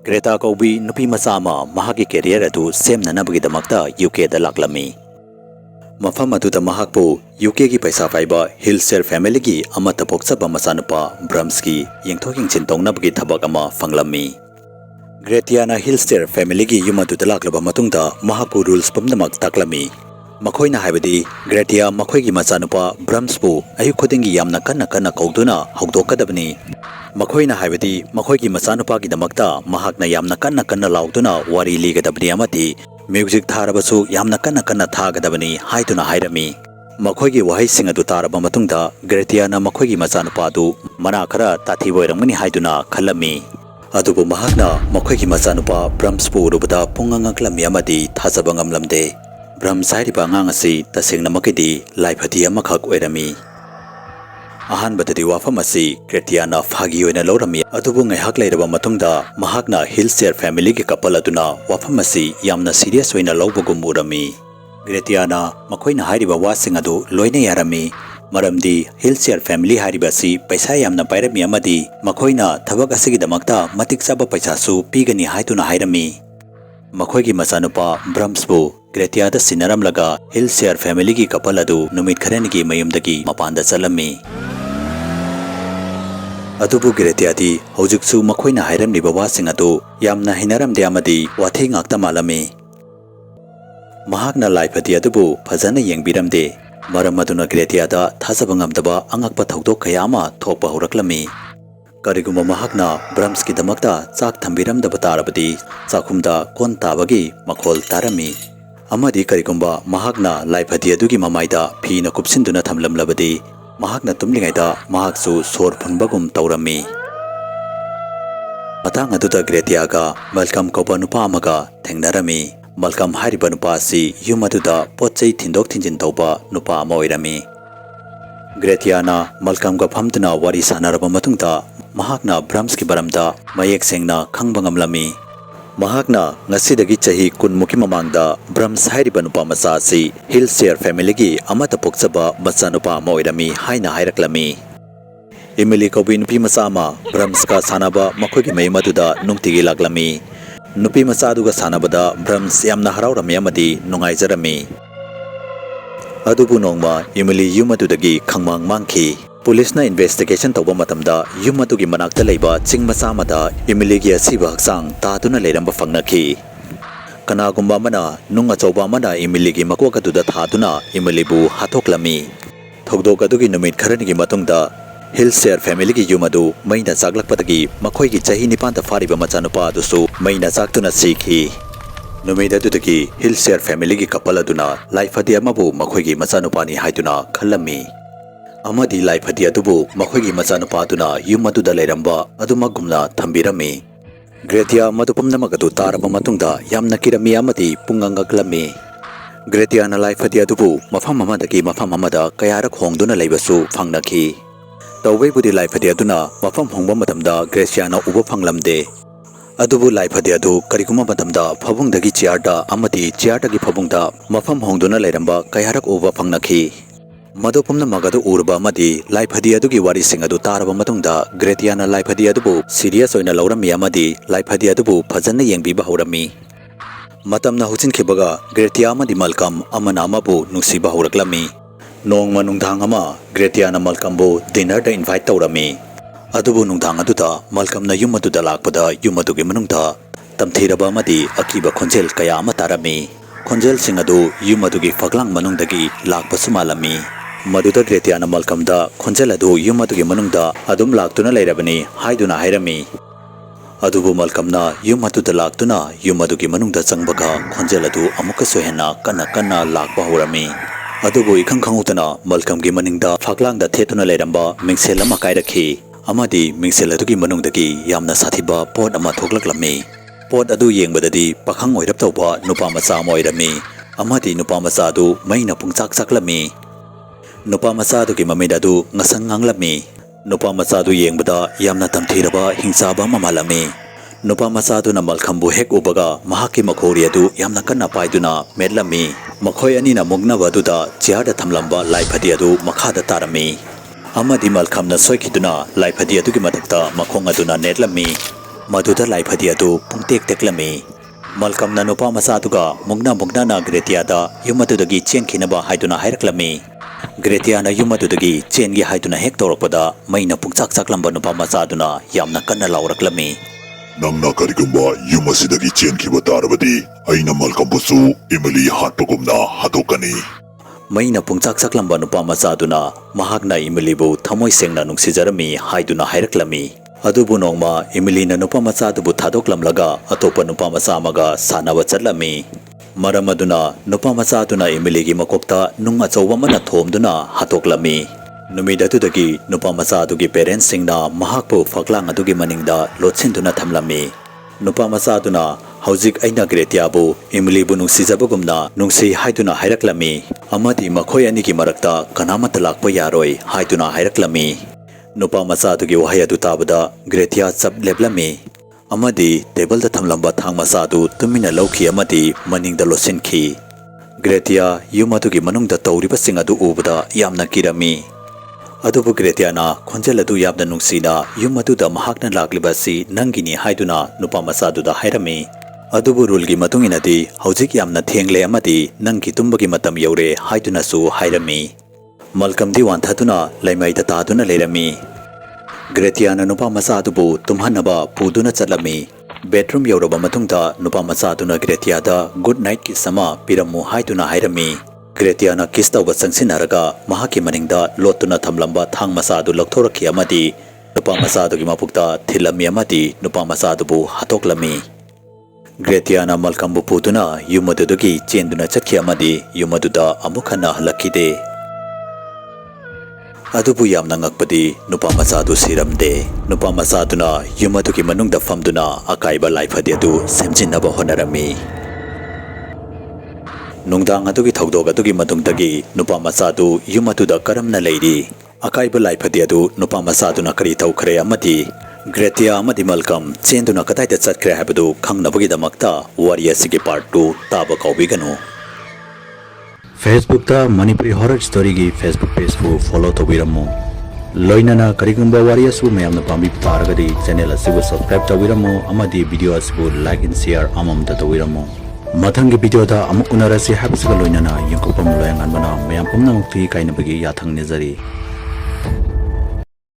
Greta Kaubi nupi masama mahaki career adu semnanabagidamagta UK da laklami. Mafam aduda mahakpu UK gi paisa paiba Hillshare family gi amata poksaba masanupa Brahmski yengthoking chintongnabugi thabak ama fanglami. Gretiana Hillshare family gi yumadu laklaba matungda mahakpu rules pamnamak taklami. Makoina haibadi Gretia makoigi masanupa Brahmspu ayukhodingi yamna kanna kauduna hawdokadabani. Makoina haibadi makoigi masanupa gi damakta mahakna yamna kanna lauduna wari ligadabani amati music tharabasu yamna kanna thagadabani haituna hairami. Makoigi wahaising adu taraba matungda Gretiana makoigi masanupa adu mana khara tathiboiramani haituna khalami. Adubu mahakna makoigi masanupa Brahmspu rubada pungangaklami amati thasaba ngamlamde. Brahms hairiba angang asi tasengna makidi laifati amakak oirami. Ahanbadadi wafam asi Gretiana phagi oina lorami adubu ngaihak leiraba matungda mahakna Hillshare family gi couple aduna wafam asi yamna serious oina lawbagum urami. Gretiana makoina hairiba wasing adu loina yarami. Maramdi Hillshare family hairiba asi paisa yamna pairami amadi makoina thabak asigi damakta matik chaba paisa su pigani haituna hairami. Makoigi masanupa Brahmsbu Gretia da sinaram laga Hillshare family gi couple adu numit kharenigi mayumdagi mapanda chalami. Adubu Gretia di hojuksu makoina hairam ni bawasing adu yamna hinaram de amadi wathi ngakta malami. Mahakna laifati adubu phajana yengbiramde maram aduna Gretia da thasaba ngamdaba angakpa thaudok kayama thokpa horaklami. Kariguma mahakna Brahmski damakta chak thambiramdaba tarabadi chakhumda kon tabagi makhol tarami. Amadi karigumba mahakna laifati adugi mamaida phina kupsinduna thamlamlabadi mahakna tumlingaida mahaksu sor phunbagum taurami. Matang aduda Gretia ga Malcolm kauba nupa amaga thengnarami. Malcolm hariba nupa si yum aduda potchei thindok thinjin tauba nupa ama oirami. Gretiana Malcolm ga phamduna wari sanaraba matungda mahakna Brahmski baramda mayek sengna khangba ngamlami. Mahakna ngasidagi chahi kunmuki mamangda Brahms hairiba nupa masa asi Hillshare family gi amata poksaba macha nupa ama oirami haina hairaklami. Emily kaubi nupi masa ama Brahms ka sanaba makhoigi maymaduda nungtigi laklami. Nupi masa aduga sanabada Brahms yamna haraurami amadi nungaijarami. Adubu nongma Emily yumadudagi khangmang mangki. Police na investigation tawba matamda yumatugi manakta leiba chingmasa amada Emily gi asiba haksang tatuna leiramba fangnaki. Kanagumba mana nunga chawba mana Emily gi makwakaduda thatuna Emily bu hathoklami. Thogdok adugi numit kharanigi matungda Hillshare family gi yumadu maina chaglakpadagi makhoi gi chahi nipanta fariba machanupa adusu maina chaktuna sikhi. Numida adudagi Hillshare family gi couple aduna laifadi amabu makhoi gi machanupani haituna khalami. Amadi laifadi adubu makhoigi machanupa aduna yumaduda leiramba adumagumna thambirami. Gretia madupamnamagadu taraba matungda yamna kirami amadi pungangaklami. Gretiana laifadi adubu mafam amadagi mafam amada kayarak hongduna leibasu fangnaki. Tawebudi laifadi aduna mafam hongba matamda Gretiana uba fanglamde. Adubu laifadi adu kariguma matamda phabungdagi chiarda amadi chiardagi phabungda mafam hongduna leiramba kayarak uba fangnaki. Madopumna magadu urba amadi laifadi adugi wari sing adu taraba matungda Gretiana laifadi adubu serious oina laurami amadi laifadi adubu phajana yengbiba horami. Matamna huchinkibaga Gretia amadi Malcolm amana amabu nungsiba horaklami. Nongma nungdang ama Gretiana Malcolm bu dinner da invite taurami. Adubu nungdang aduda Malcolm na yumaduda lakpada yumadugi manungda tamthiraba amadi akiba khonjel kaya ama tarami. Khonjel sing adu yumadugi faglang manungdagi lakpasu malami. Maduda Gretiana Malcolm da khonjel adu yumadugi manungda adum laktuna leirabani haiduna hairami. Adubu Malcolm na yumaduda laktuna yumadugi manungda changbaga khonjel adu amuka sohena kanna lakpa horami. Adubu ikhang khangutana Malcolm gi maningda faglang da thetuna leiramba mingsel ama kairakhi. Amadi mingsel adugi manungdagi yamna sathiba pot ama thoklaklami. Pot adu yengbadadi pakhang oirap tawba nupa macha ama oirami. Amadi nupa macha adu maina pungchak chaklami. Nupa macha adugi mamida adu ngasang nganglami. Nupa macha adu yengbada yamna tamthiraba hingsaba mamalami. Nupa macha adu na Malcolm bu hek ubaga mahaki makhori adu yamna kanna paiduna medlami. Makhoi ani na mugnaba aduda chiarda thamlamba laifadi adu makhada tarami. Amadi Malcolm na soikiduna laifadi adugi mathakta makhong aduna netlami. ꯃꯗꯨꯗ ꯂꯥꯏꯐꯗꯤ ꯑꯗꯨ ꯄꯨꯡꯇꯦꯛ ꯇꯦꯛꯂꯝꯃꯤ ꯃꯜꯀꯝꯅ ꯅꯨꯄꯥ ꯃꯆꯥꯗꯨꯒ ꯃꯨꯛꯅꯥꯅ ꯒ꯭ꯔꯦꯇꯤꯌꯥꯗ ꯌꯨꯝ ꯑꯗꯨꯗꯒꯤ ꯆꯦꯟꯈꯤꯅꯕ ꯍꯥꯏꯗꯨꯅ ꯍꯥꯏꯔꯛꯂꯝꯃꯤ ꯒ꯭ꯔꯦꯇꯤꯌꯥꯅ ꯌꯨꯝ ꯑꯗꯨꯗꯒꯤ ꯆꯦꯟꯒꯦ ꯍꯥꯏꯗꯨꯅ ꯍꯦꯛ ꯇꯧꯔꯛꯄꯗ ꯃꯩꯅ ꯄꯨꯡꯆꯥꯛ ꯆꯥꯛꯂꯝꯕ ꯅꯨꯄꯥ ꯃꯆꯥꯗꯨꯅ ꯌꯥꯝꯅ ꯀꯟꯅ ꯂꯥꯎꯔꯛꯂꯝꯃꯤ ꯅꯪꯅ ꯀꯔꯤꯒꯨꯝꯕ ꯌꯨꯝ ꯑꯁꯤꯗꯒꯤ ꯆꯦꯟꯈꯤꯕ ꯇꯥꯔꯕꯗꯤ ꯑꯩꯅ ꯃꯜꯀꯝꯕꯨꯁꯨ ꯏꯃꯤꯂꯤ ꯍꯥꯠꯄꯒꯨꯝꯅ ꯍꯥꯠꯇꯣꯛꯀꯅꯤ ꯃꯩꯅ ꯄꯨꯡꯆꯥꯛ ꯆꯥꯛꯂꯝꯕ ꯅꯨꯄꯥ ꯃꯆꯥꯗꯨꯅ ꯃꯍꯥꯛꯅ ꯏꯃꯤꯂꯤꯕꯨ ꯊꯃꯣꯏ ꯁꯦꯡꯅ ꯅꯨꯡꯁꯤꯖꯔꯝꯃꯤ ꯍꯥꯏꯗꯨꯅ ꯍꯥꯏꯔꯛꯂꯝꯃꯤ ꯑꯗꯨꯕꯨ ꯅꯣꯡꯃ ꯏꯃꯤꯂꯤꯅ ꯅꯨꯄꯥ ꯃꯆꯥꯗꯨꯕꯨ ꯊꯥꯗꯣꯛꯂꯝꯂꯒ ꯑꯇꯣꯞꯄ ꯅꯨꯄꯥ ꯃꯆꯥ ꯑꯃꯒ ꯁꯥꯟꯅꯕ ꯆꯠꯂꯝꯃꯤ ꯃꯔꯝ ꯑꯗꯨꯅ ꯅꯨꯄꯥ ꯃꯆꯥꯗꯨꯅ ꯏꯃꯤꯂꯤꯒꯤ ꯃꯀꯣꯛꯇ ꯅꯨꯡ ꯑꯆꯧꯕ ꯑꯃꯅ ꯊꯣꯝꯗꯨꯅ ꯍꯥꯠꯇꯣꯛꯂꯝꯃꯤ ꯅꯨꯃꯤꯠ ꯑꯗꯨꯗꯒꯤ ꯅꯨꯄꯥ ꯃꯆꯥ ꯑꯗꯨꯒꯤ ꯄꯦꯔꯦꯟꯠꯁꯤꯡꯅ ꯃꯍꯥꯛꯄꯨ ꯐꯛꯂꯥꯡ ꯑꯗꯨꯒꯤ ꯃꯅꯤꯡꯗ ꯂꯣꯠꯁꯤꯟꯗꯨꯅ ꯊꯝꯂꯝꯃꯤ ꯅꯨꯄꯥ ꯃꯆꯥꯗꯨꯅ ꯍꯧꯖꯤꯛ ꯑꯩꯅ ꯒ꯭ꯔꯦꯇꯤꯌꯥꯕꯨ ꯏꯃꯤꯂꯤꯕꯨ ꯅꯨꯡꯁꯤꯖꯕꯒꯨꯝꯅ ꯅꯨꯡꯁꯤ ꯍꯥꯏꯗꯨꯅ ꯍꯥꯏꯔꯛꯂꯝꯃꯤ ꯑꯃꯗꯤ ꯃꯈꯣꯏ ꯑꯅꯤꯒꯤ ꯃꯔꯛꯇ ꯀꯅꯥꯃꯠꯇ ꯂꯥꯛꯄ ꯌꯥꯔꯣꯏ ꯍꯥꯏꯗꯨꯅ ꯍꯥꯏꯔꯛꯂꯝꯃꯤ ꯅꯨꯄꯥ ꯃꯆꯥꯗꯨꯒꯤ ꯋꯥꯍꯩ ꯑꯗꯨ ꯇꯥꯕꯗ ꯒ꯭ꯔꯦꯇꯤꯌꯥ ꯆꯞ ꯂꯦꯞꯂꯝꯃꯤ ꯑꯃꯗꯤ ꯇꯦꯕꯜꯗ ꯊꯝꯂꯝꯕ ꯊꯥꯡ ꯃꯆꯥꯗꯨ ꯇꯨꯃꯤꯟꯅ ꯂꯧꯈꯤ ꯑꯃꯗꯤ ꯃꯅꯤꯡꯗ ꯂꯣꯠꯁꯤꯟꯈꯤ ꯒ꯭ꯔꯦꯇꯤꯌꯥ ꯌꯨꯝ ꯑꯗꯨꯒꯤ ꯃꯅꯨꯡꯗ ꯇꯧꯔꯤꯕꯁꯤꯡ ꯑꯗꯨ ꯎꯕꯗ ꯌꯥꯝꯅ ꯀꯤꯔꯝꯃꯤ ꯑꯗꯨꯕꯨ ꯒ꯭ꯔꯦꯇꯤꯌꯥꯅ ꯈꯣꯟꯖꯦꯜ ꯑꯗꯨ ꯌꯥꯝꯅ ꯅꯨꯡꯁꯤꯅ ꯌꯨꯝ ꯑꯗꯨꯗ ꯃꯍꯥꯛꯅ ꯂꯥꯛꯂꯤꯕ ꯑꯁꯤ ꯅꯪꯒꯤꯅꯤ ꯍꯥꯏꯗꯨꯅ ꯅꯨꯄꯥ ꯃꯆꯥꯗꯨꯗ ꯍꯥꯏꯔꯝꯃꯤ ꯑꯗꯨꯕꯨ ꯔꯨꯜꯒꯤ ꯃꯇꯨꯡ ꯏꯟꯅꯗꯤ ꯍꯧꯖꯤꯛ ꯌꯥꯝꯅ ꯊꯦꯡꯂꯦ ꯑꯃꯗꯤ ꯅꯪꯒꯤ ꯇꯨꯝꯕꯒꯤ ꯃꯇꯝ ꯌꯧꯔꯦ ꯍꯥꯏꯗꯨꯅꯁꯨ ꯍꯥꯏꯔꯝꯃꯤ ꯃꯜꯀꯝꯗꯤ ꯋꯥꯟꯊꯗꯨꯅ ꯂꯩꯃꯩꯗ ꯇꯥꯗꯨꯅ ꯂꯩꯔꯝꯃꯤ ꯒ꯭ꯔꯦꯇꯤꯌꯥꯅ ꯅꯨꯄꯥ ꯃꯆꯥ ꯑꯗꯨꯕꯨ ꯇꯨꯝꯍꯟꯅꯕ ꯄꯨꯗꯨꯅ ꯆꯠꯂꯝꯃꯤ ꯕꯦꯗꯔꯨꯝ ꯌꯧꯔꯕ ꯃꯇꯨꯡꯗ ꯅꯨꯄꯥ ꯃꯆꯥꯗꯨꯅ ꯒ꯭ꯔꯦꯇꯤꯌꯥꯗ ꯒꯨꯗ ꯅꯥꯏꯠ ꯀꯤꯁ ꯑꯃ ꯄꯤꯔꯝꯃꯨ ꯍꯥꯏꯗꯨꯅ ꯍꯥꯏꯔꯝꯃꯤ ꯒ꯭ꯔꯦꯇꯤꯌꯥꯅ ꯀꯤꯁ ꯇꯧꯕ ꯆꯪꯁꯤꯟꯅꯔꯒ ꯃꯍꯥꯛꯀꯤ ꯃꯅꯤꯡꯗ ꯂꯣꯠꯇꯨꯅ ꯊꯝꯂꯝꯕ ꯊꯥꯡ ꯃꯆꯥꯗꯨ ꯂꯧꯊꯣꯔꯛꯈꯤ ꯑꯃꯗꯤ ꯅꯨꯄꯥ ꯃꯆꯥꯗꯨꯒꯤ ꯃꯄꯨꯛꯇ ꯊꯤꯜꯂꯝꯃꯤ ꯑꯃꯗꯤ ꯅꯨꯄꯥ ꯃꯆꯥꯗꯨꯕꯨ ꯍꯥꯠꯇꯣꯛꯂꯝꯃꯤ ꯒ꯭ꯔꯦꯇꯤꯌꯥꯅ ꯃꯜꯀꯝꯕꯨ ꯄꯨꯗꯨꯅ ꯌꯨꯝ ꯑꯗꯨꯗꯒꯤ ꯆꯦꯟꯗꯨꯅ ꯆꯠꯈꯤ ꯑꯃꯗꯤ ꯌꯨꯝ ꯑꯗꯨꯗ ꯑꯃꯨꯛ ꯍꯟꯅ ꯍꯜꯂꯛꯈꯤꯗꯦ ꯑꯗꯨꯕꯨ ꯌꯥꯝꯅ ꯉꯛꯄꯗꯤ ꯅꯨꯄꯥ ꯃꯆꯥꯗꯨ ꯁꯤꯔꯝꯗꯦ ꯅꯨꯄꯥ ꯃꯆꯥꯗꯨꯅ ꯌꯨꯝ ꯑꯗꯨꯒꯤ ꯃꯅꯨꯡꯗ ꯐꯝꯗꯨꯅ ꯑꯀꯥꯏꯕ ꯂꯥꯏꯐꯗꯤ ꯑꯗꯨ ꯁꯦꯝꯖꯤꯟꯅꯕ ꯍꯣꯠꯅꯔꯝꯃꯤ ꯅꯨꯡꯗꯥꯡ ꯑꯗꯨꯒꯤ ꯊꯧꯗꯣꯛ ꯑꯗꯨꯒꯤ ꯃꯇꯨꯡꯗꯒꯤ ꯅꯨꯄꯥ ꯃꯆꯥꯗꯨ ꯌꯨꯝ ꯑꯗꯨꯗ ꯀꯔꯝꯅ ꯂꯩꯔꯤ ꯑꯀꯥꯏꯕ ꯂꯥꯏꯐꯗꯤ ꯑꯗꯨ ꯅꯨꯄꯥ ꯃꯆꯥꯗꯨꯅ ꯀꯔꯤ ꯇꯧꯈ꯭ꯔꯦ ꯑꯃꯗꯤ ꯒ꯭ꯔꯦꯇꯤꯌꯥ ꯑꯃꯗꯤ ꯃꯜꯀꯝ ꯆꯦꯟꯗꯨꯅ ꯀꯗꯥꯏꯗ ꯆꯠꯈ꯭ꯔꯦ ꯍꯥꯏꯕꯗꯨ ꯈꯪꯅꯕꯒꯤꯗꯃꯛꯇ ꯋꯥꯔꯤ ꯑꯁꯤꯒꯤ ꯄꯥꯔꯠ 2 ꯇꯥꯕ ꯀꯥꯎꯕꯤꯒꯅꯨ ꯐꯦꯁꯕꯨꯛꯇ ꯃꯅꯤꯄꯨꯔꯤ ꯍꯣꯔꯔ ꯁ꯭ꯇꯣꯔꯤꯒꯤ ꯐꯦꯁꯕꯨꯛ ꯄꯦꯖꯕꯨ ꯐꯣꯂꯣ ꯇꯧꯕꯤꯔꯝꯃꯨ ꯂꯣꯏꯅꯅ ꯀꯔꯤꯒꯨꯝꯕ ꯋꯥꯔꯤ ꯑꯁꯤꯕꯨ ꯃꯌꯥꯝꯅ ꯄꯥꯝꯕꯤꯕ ꯇꯥꯔꯒꯗꯤ ꯆꯦꯅꯦꯜ ꯑꯁꯤꯕꯨ ꯁꯕꯁꯀ꯭ꯔꯥꯏꯕ ꯇꯧꯕꯤꯔꯝꯃꯨ ꯑꯃꯗꯤ ꯚꯤꯗꯤꯑꯣ ꯑꯁꯤꯕꯨ ꯂꯥꯏꯛ ꯑꯦꯟ ꯁꯦꯌꯔ ꯑꯃꯃꯝꯇ ꯇꯧꯕꯤꯔꯝꯃꯨ ꯃꯊꯪꯒꯤ ꯚꯤꯗꯤꯑꯣꯗ ꯑꯃꯨꯛ ꯎꯅꯔꯁꯤ ꯍꯥꯏꯕꯁꯤꯒ ꯂꯣꯏꯅꯅ ꯌꯦꯡꯀꯣꯛꯄꯝ ꯂꯣꯌꯥꯉꯥꯟꯕꯅ ꯃꯌꯥꯝ ꯄꯨꯝꯅꯃꯛꯀꯤ ꯀꯥꯏꯅꯕꯒꯤ ꯌꯥꯊꯪ ꯅꯤꯖꯔꯤ